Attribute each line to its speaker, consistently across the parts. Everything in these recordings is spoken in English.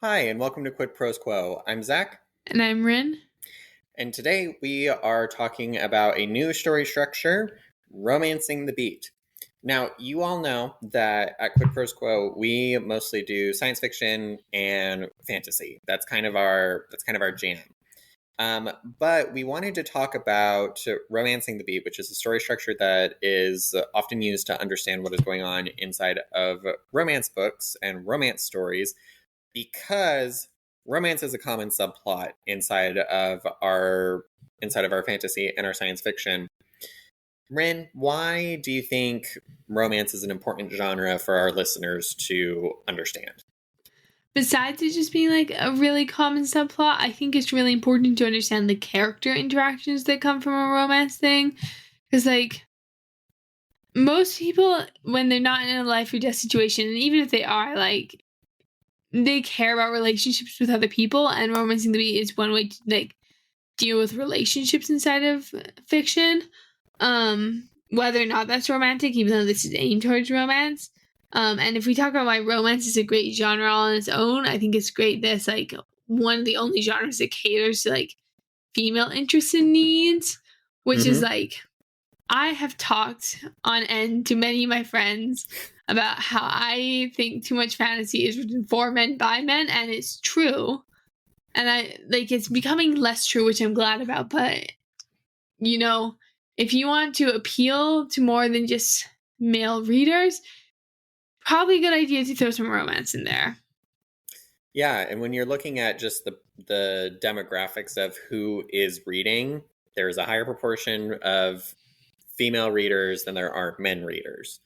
Speaker 1: Hi, and welcome to Quid Pros Quo. I'm Zach,
Speaker 2: And I'm Rin.
Speaker 1: and today we are talking about a new story structure, romancing the beat. Now, you all know that at Quid Pros Quo, we mostly do science fiction and fantasy. That's kind of our jam. But we wanted to talk about romancing the beat, which is a story structure that is often used to understand what is going on inside of romance books and romance stories, because romance is a common subplot inside of our fantasy and our science fiction. Rin, why do you think romance is an important genre for our listeners to understand?
Speaker 2: Besides it just being like a really common subplot, I think it's really important to understand the character interactions that come from a romance thing. Because, like, most people, when they're not in a life or death situation, and even if they are, like, they care about relationships with other people, and romancing the beat is one way to, like, deal with relationships inside of fiction. Whether or not that's romantic, even though this is aimed towards romance. And if we talk about why romance is a great genre on its own, I think it's great that it's like one of the only genres that caters to like female interests and needs, which is like, I have talked on end to many of my friends about how I think too much fantasy is written for men by men, and it's true. And I like it's becoming less true, which I'm glad about, but you know, if you want to appeal to more than just male readers, probably a good idea to throw some romance in there.
Speaker 1: Yeah, and when you're looking at just the demographics of who is reading, there's a higher proportion of female readers than there are men readers.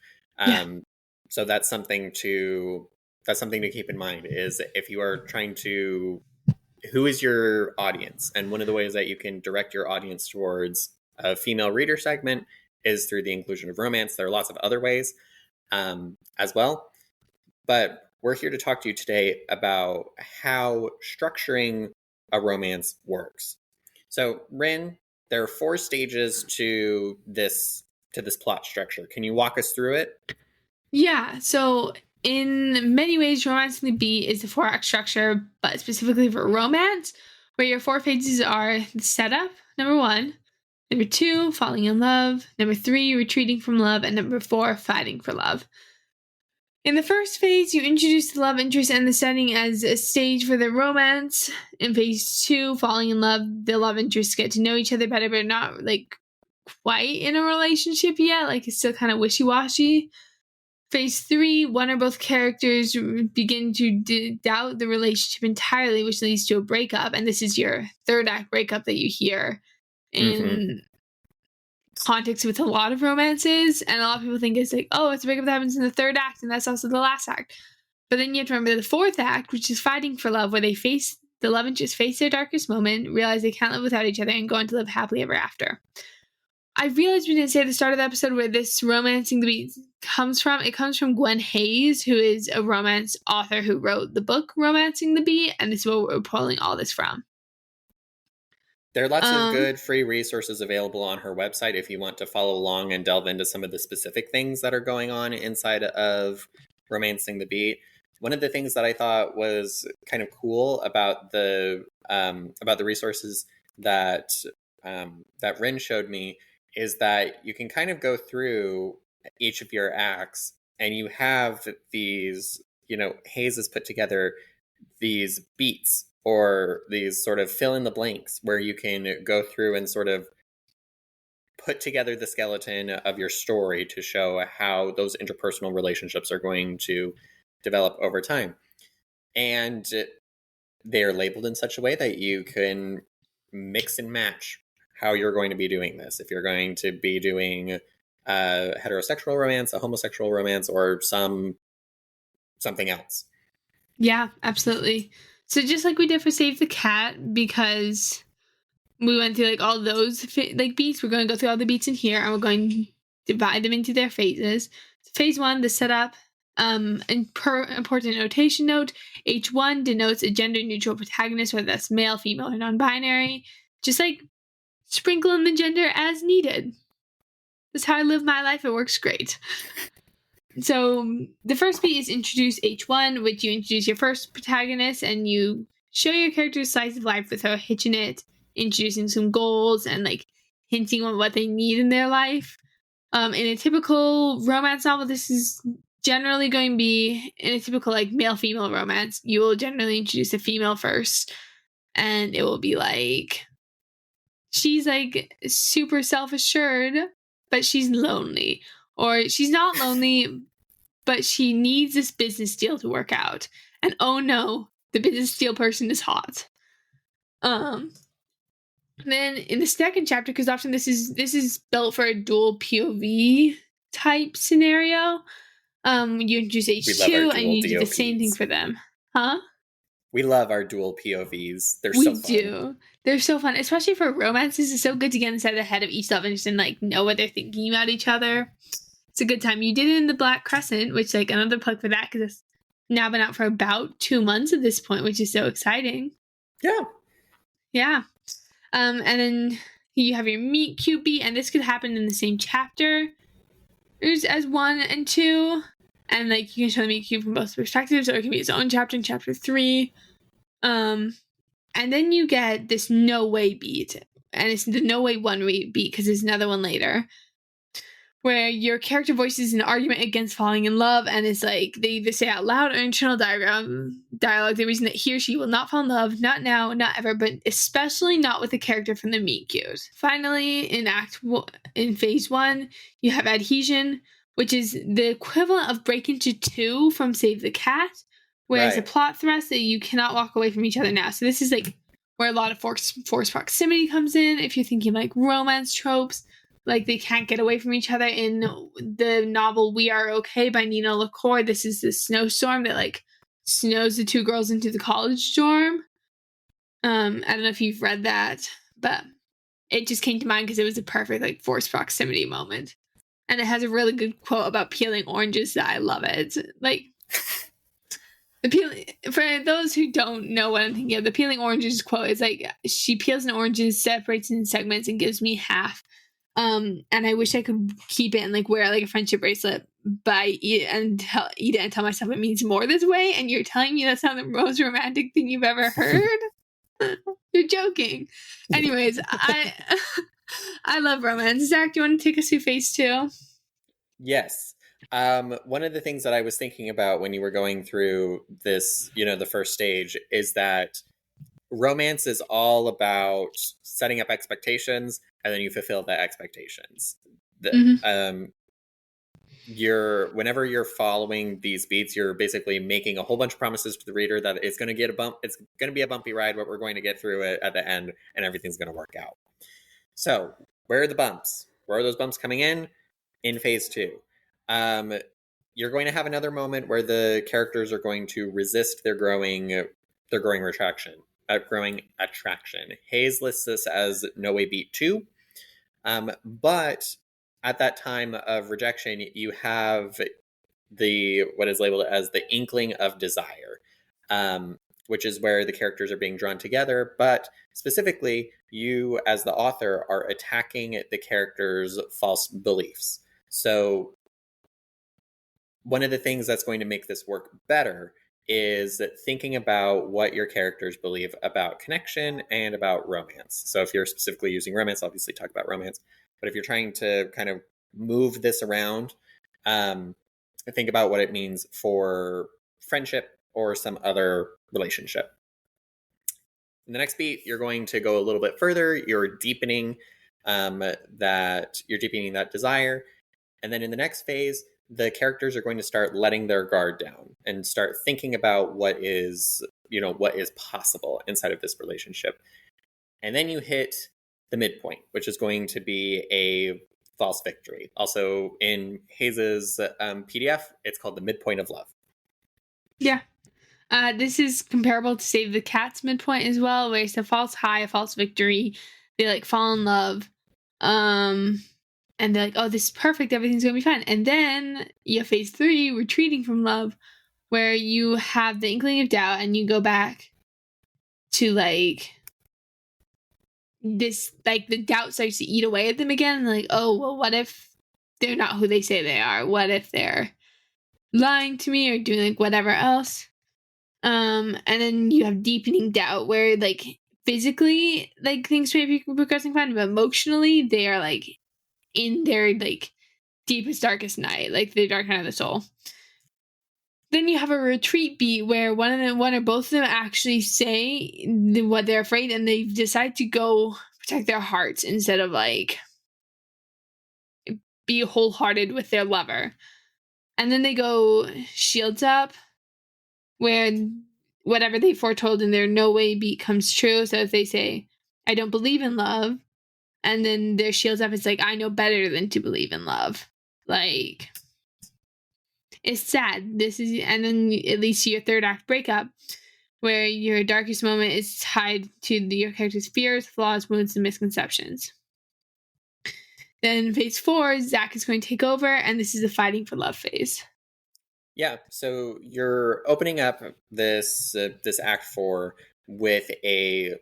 Speaker 1: So that's something to keep in mind, is if you are trying to, who is your audience? And one of the ways that you can direct your audience towards a female reader segment is through the inclusion of romance. There are lots of other ways as well. But we're here to talk to you today about how structuring a romance works. So, Rin, there are 4 stages to this plot structure. Can you walk us through it?
Speaker 2: Yeah, so in many ways, romancing the beat is the 4-act structure, but specifically for romance, where your 4 phases are the setup, number 1, number 2, falling in love, number 3, retreating from love, and number 4, fighting for love. In the first phase, you introduce the love interest and the setting as a stage for the romance. In phase 2, falling in love, the love interests get to know each other better, but not like quite in a relationship yet. Like it's still kind of wishy-washy. Phase 3, one or both characters begin to doubt the relationship entirely, which leads to a breakup. And this is your 3rd act breakup that you hear in context with a lot of romances. And a lot of people think it's like, oh, it's a breakup that happens in the 3rd act, and that's also the last act. But then you have to remember the 4th act, which is fighting for love, where they face the love interest, face their darkest moment, realize they can't live without each other, and go on to live happily ever after. I realized we didn't say at the start of the episode where this romancing the beat comes from. It comes from Gwen Hayes, who is a romance author who wrote the book Romancing the Beat, and this is where we're pulling all this from.
Speaker 1: There are lots of good free resources available on her website if you want to follow along and delve into some of the specific things that are going on inside of Romancing the Beat. One of the things that I thought was kind of cool about the resources that Rin showed me is that you can kind of go through each of your acts, and you have these, Hayes has put together these beats, or these sort of fill in the blanks, where you can go through and sort of put together the skeleton of your story to show how those interpersonal relationships are going to develop over time. And they're labeled in such a way that you can mix and match how you're going to be doing this. If you're going to be doing a heterosexual romance, a homosexual romance, or something else.
Speaker 2: Yeah, absolutely. So just like we did for Save the Cat, because we went through like all those like beats, we're going to go through all the beats in here, and we're going to divide them into their phases. So phase 1, the setup. And per important notation note, H1 denotes a gender-neutral protagonist, whether that's male, female, or non-binary. Just like sprinkle in the gender as needed. That's how I live my life. It works great. So the first beat is introduce H1, which you introduce your first protagonist and you show your character's slice of life without hitching it, introducing some goals and like hinting on what they need in their life. In a typical romance novel, this is generally going to be in a typical like male-female romance. You will generally introduce a female first, and it will be like she's like super self-assured, but she's lonely, or she's not lonely, but she needs this business deal to work out. And oh no, the business deal person is hot. Then in the second chapter, because often this is built for a dual POV type scenario, you introduce H2 and you do the same thing for them. Huh?
Speaker 1: We love our dual POVs. They're
Speaker 2: so fun.
Speaker 1: We do.
Speaker 2: They're so fun, especially for romances. It's so good to get inside the head of each of them and like know what they're thinking about each other. It's a good time. You did it in the Black Crescent, which like another plug for that because it's now been out for about 2 months at this point, which is so exciting. Yeah. And then you have your meet cute beat, and this could happen in the same chapter as 1 and 2. And like you can show the meet cute from both perspectives, or it can be its own chapter in chapter 3. And then you get this no way beat, and it's the no way 1 beat because there's another one later, where your character voices an argument against falling in love, and it's like they either say out loud or internal dialogue the reason that he or she will not fall in love, not now, not ever, but especially not with the character from the meet cute. Finally, in phase 1, you have adhesion, which is the equivalent of break into 2 from Save the Cat, where it's a plot thrust that you cannot walk away from each other now. So this is like where a lot of forced proximity comes in. If you're thinking like romance tropes, like they can't get away from each other. In the novel We Are Okay by Nina LaCour, this is the snowstorm that like snows the 2 girls into the college dorm. I don't know if you've read that, but it just came to mind because it was a perfect like forced proximity moment. And it has a really good quote about peeling oranges that I love it. Like for those who don't know what I'm thinking of, the peeling oranges quote is like, she peels an orange, separates it in segments, and gives me half. And I wish I could keep it and like wear like a friendship bracelet, but I eat it and tell myself it means more this way. And you're telling me that's not the most romantic thing you've ever heard? You're joking. Anyways, I love romance. Zach, do you want to take us through phase 2?
Speaker 1: Yes. One of the things that I was thinking about when you were going through this, the first stage, is that romance is all about setting up expectations, and then you fulfill the expectations. Whenever you're following these beats, you're basically making a whole bunch of promises to the reader that it's going to get it's going to be a bumpy ride, but we're going to get through it at the end, and everything's going to work out. So, where are the bumps? Where are those bumps coming in phase 2? You're going to have another moment where the characters are going to resist their growing attraction. Hayes lists this as no way beat 2. But at that time of rejection, you have what is labeled as the inkling of desire, which is where the characters are being drawn together. But specifically, you as the author are attacking the characters' false beliefs. So one of the things that's going to make this work better is thinking about what your characters believe about connection and about romance. So if you're specifically using romance, obviously talk about romance. But if you're trying to kind of move this around, think about what it means for friendship or some other relationship. In the next beat, you're going to go a little bit further. You're deepening that desire. And then in the next phase, the characters are going to start letting their guard down and start thinking about what is possible inside of this relationship. And then you hit the midpoint, which is going to be a false victory. Also in Hayes' PDF, it's called the midpoint of love.
Speaker 2: Yeah. This is comparable to Save the Cat's midpoint as well, where it's a false high, a false victory. They like fall in love. And they're like, oh, this is perfect. Everything's going to be fine. And then you have phase 3, retreating from love, where you have the inkling of doubt and you go back to like this, like the doubt starts to eat away at them again. And like, oh, well, what if they're not who they say they are? What if they're lying to me or doing like whatever else. And then you have deepening doubt where like physically like things may be progressing fine, but emotionally they are like in their like deepest, darkest night, like the dark night of the soul. Then you have a retreat beat where one or both of them actually say what they're afraid, and they decide to go protect their hearts instead of like be wholehearted with their lover. And then they go shields up, where whatever they foretold in their no way beat comes true. So if they say, I don't believe in love, and then their shields up, it's like, I know better than to believe in love. Like, it's sad. And then it leads to your third act breakup, where your darkest moment is tied to your character's fears, flaws, wounds, and misconceptions. Then phase 4, Zach is going to take over, and this is the fighting for love phase.
Speaker 1: Yeah, so you're opening up this act 4 with a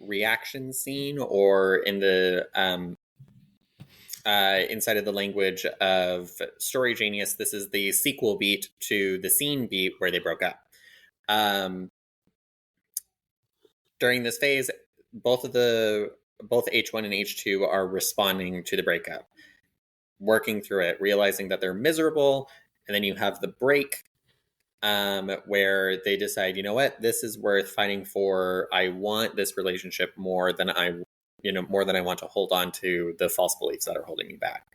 Speaker 1: reaction scene, or in the inside of the language of Story Genius, this is the sequel beat to the scene beat where they broke up. During this phase, both H1 and H2 are responding to the breakup, working through it, realizing that they're miserable, and then you have the break where they decide, you know what, this is worth fighting for. I want this relationship more than I want to hold on to the false beliefs that are holding me back.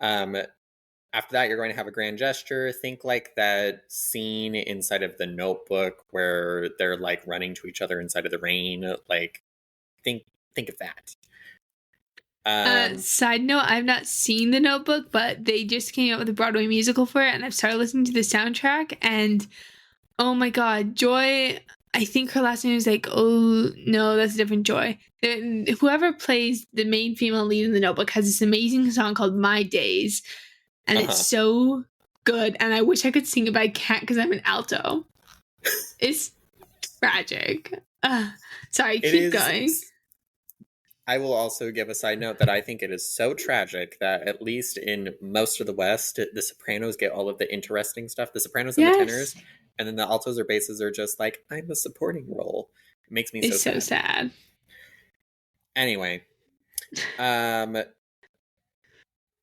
Speaker 1: After that, you're going to have a grand gesture. Think like that scene inside of The Notebook where they're like running to each other inside of the rain. Like, think of that.
Speaker 2: Side note, I've not seen The Notebook, but they just came out with a Broadway musical for it, and I've started listening to the soundtrack, and oh my god, Joy, I think her last name is like, oh no, that's a different Joy. Whoever plays the main female lead in The Notebook has this amazing song called My Days, and it's so good, and I wish I could sing it, but I can't because I'm an alto. It's tragic. Sorry, keep going.
Speaker 1: I will also give a side note that I think it is so tragic that at least in most of the West, the sopranos get all of the interesting stuff. The sopranos and the tenors, and then the altos or basses are just like, I'm a supporting role. It makes me so sad. Anyway, after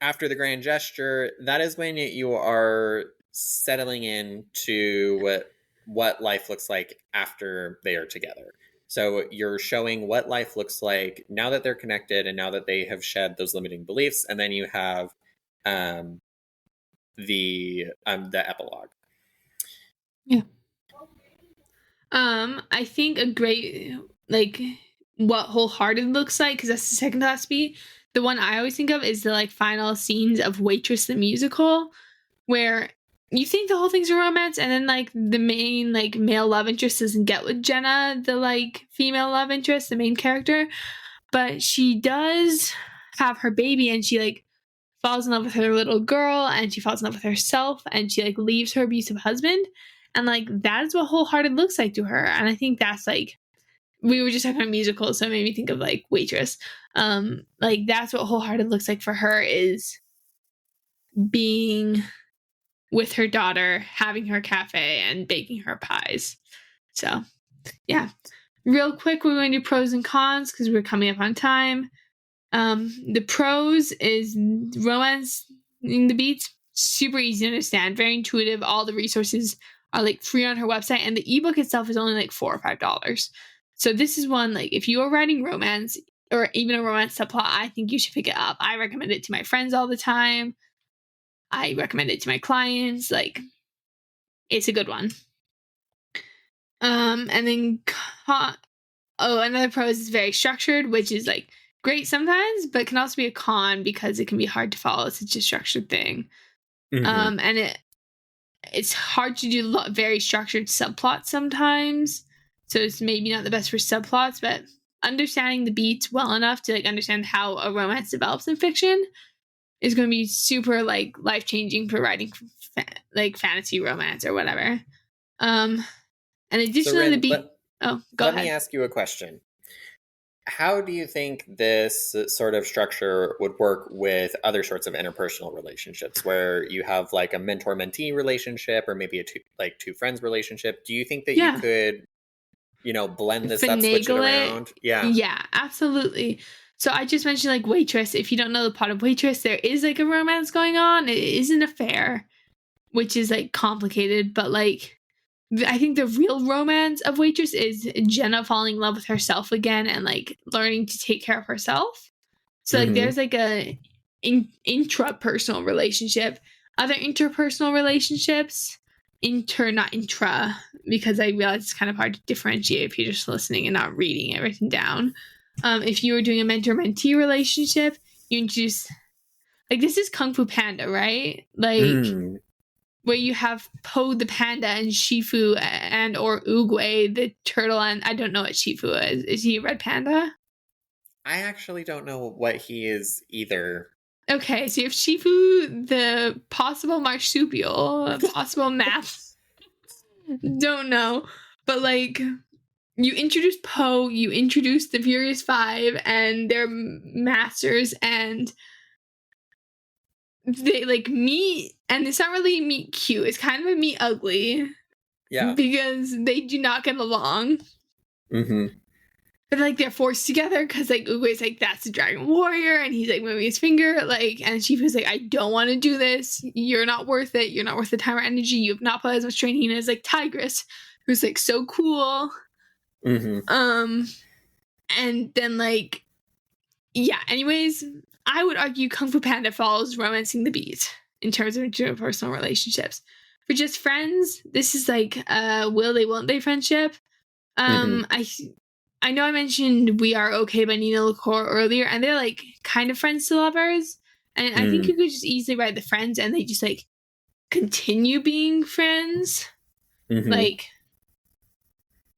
Speaker 1: the grand gesture, that is when you are settling into what life looks like after they are together. So you're showing what life looks like now that they're connected and now that they have shed those limiting beliefs. And then you have the epilogue.
Speaker 2: Yeah. I think a great, like, what wholehearted looks like, because that's the second to last beat. The one I always think of is the like final scenes of Waitress the musical, where you think the whole thing's a romance, and then like the main like male love interest doesn't get with Jenna, the like female love interest, the main character, but she does have her baby, and she like falls in love with her little girl, and she falls in love with herself, and she like leaves her abusive husband, and like that's what wholehearted looks like to her. And I think that's like, we were just talking about musicals, so it made me think of like Waitress. Like that's what wholehearted looks like for her, is being with her daughter, having her cafe, and baking her pies. So yeah, real quick, we're going to do pros and cons because we're coming up on time. The pros is romance in the beats, super easy to understand, very intuitive. All the resources are like free on her website, and the ebook itself is only like $4 or $5. So this is one, like, if you are writing romance or even a romance subplot, I think you should pick it up. I recommend it to my friends all the time. I recommend it to my clients. Like, it's a good one. And then another pro is very structured, which is like great sometimes, but can also be a con because it can be hard to follow such a structured thing. Mm-hmm. And it's hard to do very structured subplots sometimes, so it's maybe not the best for subplots, but understanding the beats well enough to like understand how a romance develops in fiction is going to be super like life-changing for writing like fantasy romance or whatever. And additionally,
Speaker 1: so Rin,
Speaker 2: the beat. Go ahead.
Speaker 1: Let me ask you a question. How do you think this sort of structure would work with other sorts of interpersonal relationships where you have like a mentor-mentee relationship or maybe a two friends relationship? Do you think that you
Speaker 2: Yeah.
Speaker 1: could, blend this up, switch it
Speaker 2: Finagle it.
Speaker 1: around? Yeah.
Speaker 2: Yeah, absolutely. So I just mentioned like Waitress. If you don't know the plot of Waitress, there is like a romance going on. It is an affair, which is like complicated, but like I think the real romance of Waitress is Jenna falling in love with herself again and like learning to take care of herself. So like there's like a intrapersonal relationship. Other interpersonal relationships, not intra, because I realize it's kind of hard to differentiate if you're just listening and not reading everything down. If you were doing a mentor-mentee relationship, you introduce, like, this is Kung Fu Panda, right? Like, where you have Po the panda and Shifu and or Oogway the turtle, and I don't know what Shifu is. Is he a red panda?
Speaker 1: I actually don't know what he is either.
Speaker 2: Okay, so you have Shifu, the possible marsupial, possible map. Don't know. But like, you introduce Po, you introduce the Furious Five and their masters, and they like meet, and it's not really meet cute. It's kind of a meet ugly.
Speaker 1: Yeah.
Speaker 2: Because they do not get along. But like they're forced together because like Uguay's like, that's the dragon warrior, and he's like moving his finger, like, and Shifu's like, I don't want to do this. You're not worth it. You're not worth the time or energy. You have not put as much training as like Tigress, who's like so cool. And then like, yeah. Anyways, I would argue Kung Fu Panda follows Romancing the Beat in terms of interpersonal relationships. For just friends, this is like a will they, won't they friendship. I know I mentioned We Are Okay by Nina LaCour earlier, and they're like kind of friends to lovers. And I think you could just easily write the friends and they just like continue being friends. Like,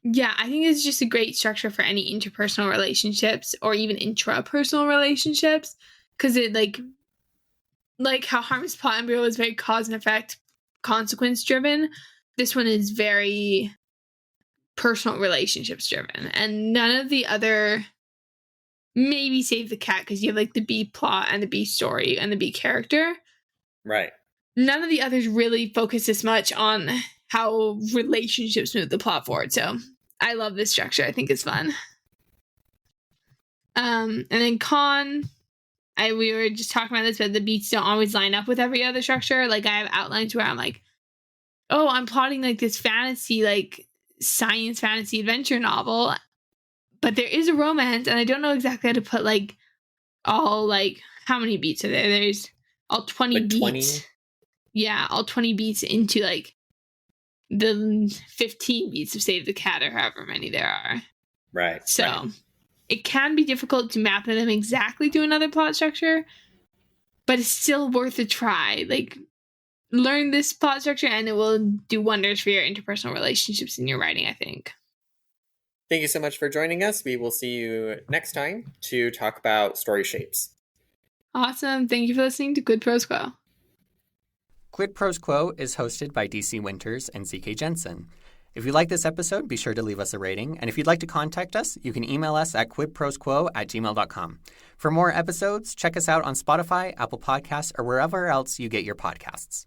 Speaker 2: yeah, I think it's just a great structure for any interpersonal relationships or even intrapersonal relationships. Because it like how Harm's Plot Embryo is very cause and effect, consequence driven. This one is very personal relationships driven, and none of the other, maybe Save the Cat because you have like the B plot and the B story and the B character,
Speaker 1: right? None
Speaker 2: of the others really focus as much on how relationships move the plot forward. So I love this structure. I think it's fun. And then con, we were just talking about this, but the beats don't always line up with every other structure. Like I have outlines where I'm like, oh, I'm plotting like this fantasy, like science fantasy adventure novel, but there is a romance, and I don't know exactly how to put like all, like, how many beats are there? There's all 20
Speaker 1: like
Speaker 2: beats.
Speaker 1: 20?
Speaker 2: Yeah, all 20 beats into like the 15 beats of Save the Cat or however many there are.
Speaker 1: Right.
Speaker 2: So it can be difficult to map them exactly to another plot structure, but it's still worth a try. Like, learn this plot structure and it will do wonders for your interpersonal relationships in your writing, I think.
Speaker 1: Thank you so much for joining us. We will see you next time to talk about story shapes.
Speaker 2: Awesome. Thank you for listening to Quid Pros Quo.
Speaker 3: Quid Pros Quo is hosted by DC Winters and CK Jensen. If you like this episode, be sure to leave us a rating. And if you'd like to contact us, you can email us at quidprosquo@gmail.com. For more episodes, check us out on Spotify, Apple Podcasts, or wherever else you get your podcasts.